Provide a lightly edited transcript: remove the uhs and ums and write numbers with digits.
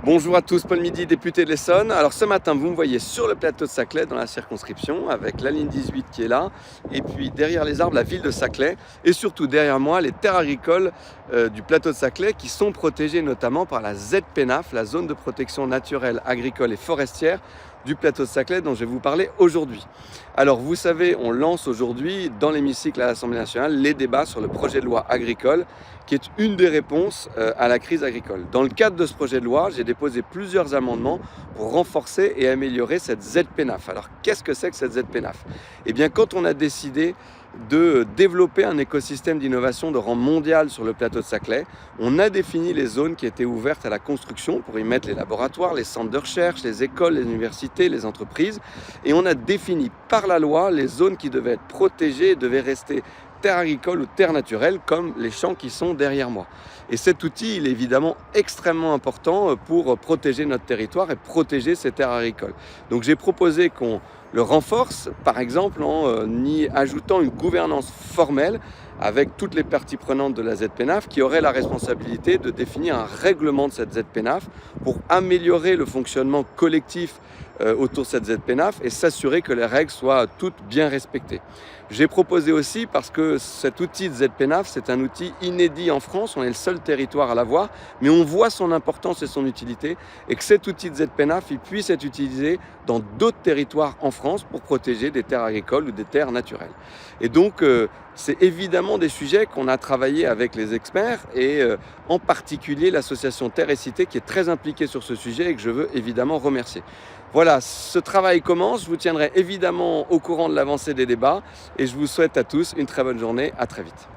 Bonjour à tous, Paul Midi, député de l'Essonne. Alors ce matin, vous me voyez sur le plateau de Saclay dans la circonscription avec la ligne 18 qui est là et puis derrière les arbres la ville de Saclay et surtout derrière moi les terres agricoles du plateau de Saclay qui sont protégées notamment par la ZPENAF, la zone de protection naturelle, agricole et forestière du plateau de Saclay dont je vais vous parler aujourd'hui. Alors vous savez, on lance aujourd'hui dans l'hémicycle à l'Assemblée nationale les débats sur le projet de loi agricole qui est une des réponses à la crise agricole. Dans le cadre de ce projet de loi, j'ai déposé plusieurs amendements pour renforcer et améliorer cette ZPENAF. Alors qu'est-ce que c'est que cette ZPENAF? Eh bien quand on a décidé de développer un écosystème d'innovation de rang mondial sur le plateau de Saclay, on a défini les zones qui étaient ouvertes à la construction pour y mettre les laboratoires, les centres de recherche, les écoles, les universités, les entreprises. Et on a défini par la loi les zones qui devaient être protégées et devaient rester terre agricole ou terre naturelle, comme les champs qui sont derrière moi. Et cet outil, il est évidemment extrêmement important pour protéger notre territoire et protéger ces terres agricoles. Donc j'ai proposé qu'on le renforce, par exemple en y ajoutant une gouvernance formelle avec toutes les parties prenantes de la ZPENAF qui auraient la responsabilité de définir un règlement de cette ZPENAF pour améliorer le fonctionnement collectif autour de cette ZPENAF et s'assurer que les règles soient toutes bien respectées. J'ai proposé aussi, parce que cet outil de ZPENAF, c'est un outil inédit en France, on est le seul territoire à l'avoir, mais on voit son importance et son utilité, et que cet outil de ZPENAF il puisse être utilisé dans d'autres territoires en France pour protéger des terres agricoles ou des terres naturelles. Et donc, c'est évidemment des sujets qu'on a travaillé avec les experts et en particulier l'association Terre et Cité qui est très impliquée sur ce sujet et que je veux évidemment remercier. Voilà, ce travail commence, je vous tiendrai évidemment au courant de l'avancée des débats et je vous souhaite à tous une très bonne journée, à très vite.